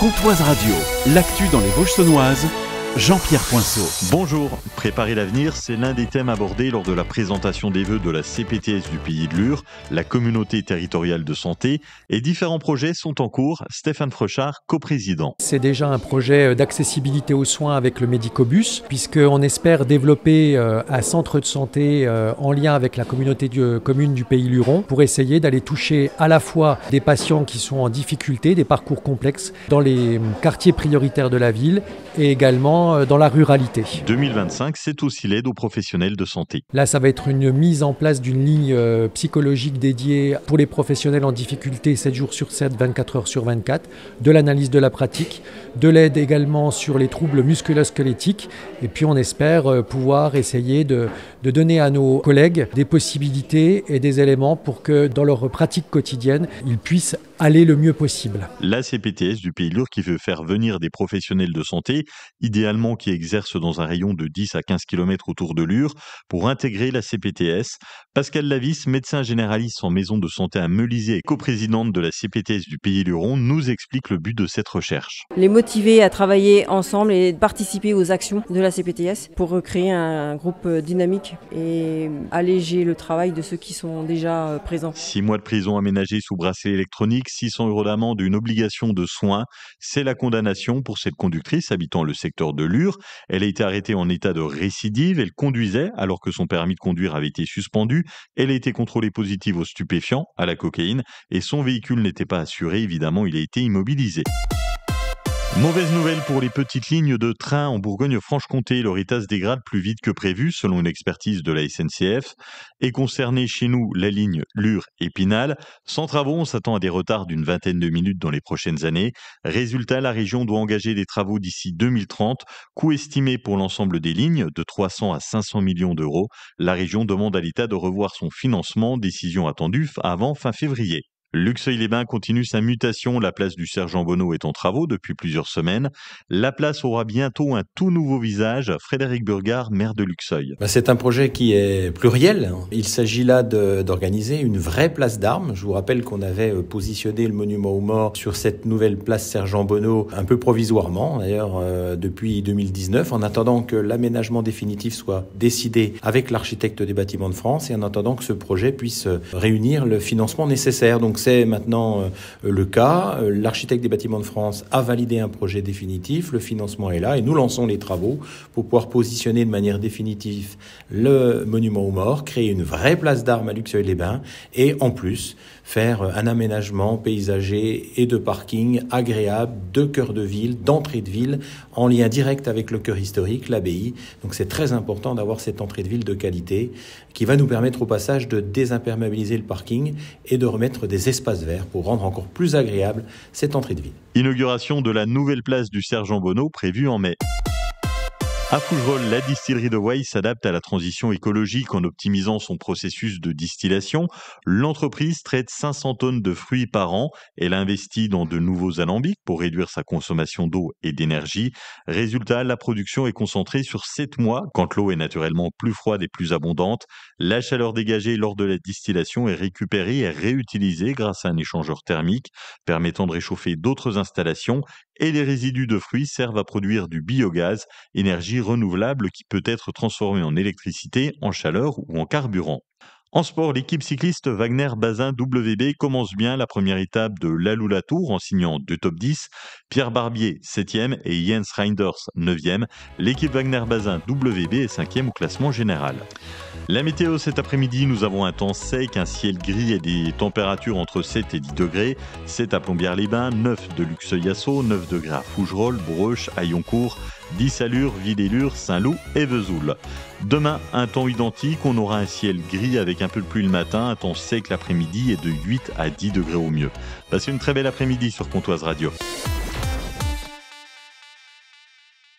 Comtoise Radio, l'actu dans les Vosges saunoises, Jean-Pierre Poinceau. Bonjour, préparer l'avenir, c'est l'un des thèmes abordés lors de la présentation des vœux de la CPTS du Pays de Lure, la communauté territoriale de santé, et différents projets sont en cours. Stéphane Frechard, coprésident. C'est déjà un projet d'accessibilité aux soins avec le Médicobus, puisqu'on espère développer un centre de santé en lien avec la communauté commune du Pays Luron pour essayer d'aller toucher à la fois des patients qui sont en difficulté, des parcours complexes dans les quartiers prioritaires de la ville et également dans la ruralité. 2025, c'est aussi l'aide aux professionnels de santé. Là, ça va être une mise en place d'une ligne psychologique dédiée pour les professionnels en difficulté 7 jours sur 7, 24 heures sur 24, de l'analyse de la pratique, de l'aide également sur les troubles musculo-squelettiques et puis on espère pouvoir essayer de donner à nos collègues des possibilités et des éléments pour que dans leur pratique quotidienne, ils puissent aller le mieux possible. La CPTS du Pays de Lure qui veut faire venir des professionnels de santé, idéalement qui exercent dans un rayon de 10 à 15 km autour de Lure, pour intégrer la CPTS. Pascal Lavis, médecin généraliste en maison de santé à Meulisier et coprésidente de la CPTS du Pays Luron, nous explique le but de cette recherche. Les motiver à travailler ensemble et participer aux actions de la CPTS pour créer un groupe dynamique et alléger le travail de ceux qui sont déjà présents. 6 mois de prison aménagés sous bracelet électronique, 600 € d'amende et une obligation de soins. C'est la condamnation pour cette conductrice habitant le secteur de Lure. Elle a été arrêtée en état de récidive. Elle conduisait alors que son permis de conduire avait été suspendu. Elle a été contrôlée positive aux stupéfiants, à la cocaïne, et son véhicule n'était pas assuré. Évidemment, il a été immobilisé. Mauvaise nouvelle pour les petites lignes de train en Bourgogne-Franche-Comté. Leur état se dégrade plus vite que prévu, selon une expertise de la SNCF. Est concernée chez nous la ligne Lure-Épinal. Sans travaux, on s'attend à des retards d'une vingtaine de minutes dans les prochaines années. Résultat, la région doit engager des travaux d'ici 2030. Coût estimé pour l'ensemble des lignes de 300 à 500 millions d'euros. La région demande à l'État de revoir son financement. Décision attendue avant fin février. Luxeuil-les-Bains continue sa mutation. La place du Sergent Bonneau est en travaux depuis plusieurs semaines. La place aura bientôt un tout nouveau visage. Frédéric Burgard, maire de Luxeuil. C'est un projet qui est pluriel. Il s'agit là d'organiser une vraie place d'armes. Je vous rappelle qu'on avait positionné le monument aux morts sur cette nouvelle place Sergent Bonneau un peu provisoirement, d'ailleurs depuis 2019, en attendant que l'aménagement définitif soit décidé avec l'architecte des bâtiments de France et en attendant que ce projet puisse réunir le financement nécessaire. Donc c'est maintenant le cas. L'architecte des bâtiments de France a validé un projet définitif, le financement est là et nous lançons les travaux pour pouvoir positionner de manière définitive le monument aux morts, créer une vraie place d'armes à Luxeuil-les-Bains et en plus faire un aménagement paysager et de parking agréable de cœur de ville, d'entrée de ville, en lien direct avec le cœur historique, l'abbaye. Donc c'est très important d'avoir cette entrée de ville de qualité qui va nous permettre au passage de désimperméabiliser le parking et de remettre des espaces verts pour rendre encore plus agréable cette entrée de ville. Inauguration de la nouvelle place du Sergent Bonneau prévue en mai. À Fougerolles, la distillerie de Wye s'adapte à la transition écologique en optimisant son processus de distillation. L'entreprise traite 500 tonnes de fruits par an. Elle investit dans de nouveaux alambics pour réduire sa consommation d'eau et d'énergie. Résultat, la production est concentrée sur 7 mois, quand l'eau est naturellement plus froide et plus abondante. La chaleur dégagée lors de la distillation est récupérée et réutilisée grâce à un échangeur thermique permettant de réchauffer d'autres installations. Et les résidus de fruits servent à produire du biogaz, énergie renouvelable qui peut être transformée en électricité, en chaleur ou en carburant. En sport, l'équipe cycliste Wagner-Bazin WB commence bien la première étape de l'Alou-la-Tour en signant 2 top 10. Pierre Barbier, 7e et Jens Reinders, 9e. L'équipe Wagner-Bazin WB est 5e au classement général. La météo cet après-midi, nous avons un temps sec, un ciel gris et des températures entre 7 et 10 degrés. 7 à Plombières-les-Bains, 9 de Luxeuil-Assaut, 9 degrés à Fougerolles, Breuch, Hayoncourt, 10 à Lure, Villers-Lure, Saint-Loup et Vesoul. Demain, un temps identique, on aura un ciel gris avec un peu de pluie le matin, un temps sec l'après-midi et de 8 à 10 degrés au mieux. Passez une très belle après-midi sur Comtoise Radio.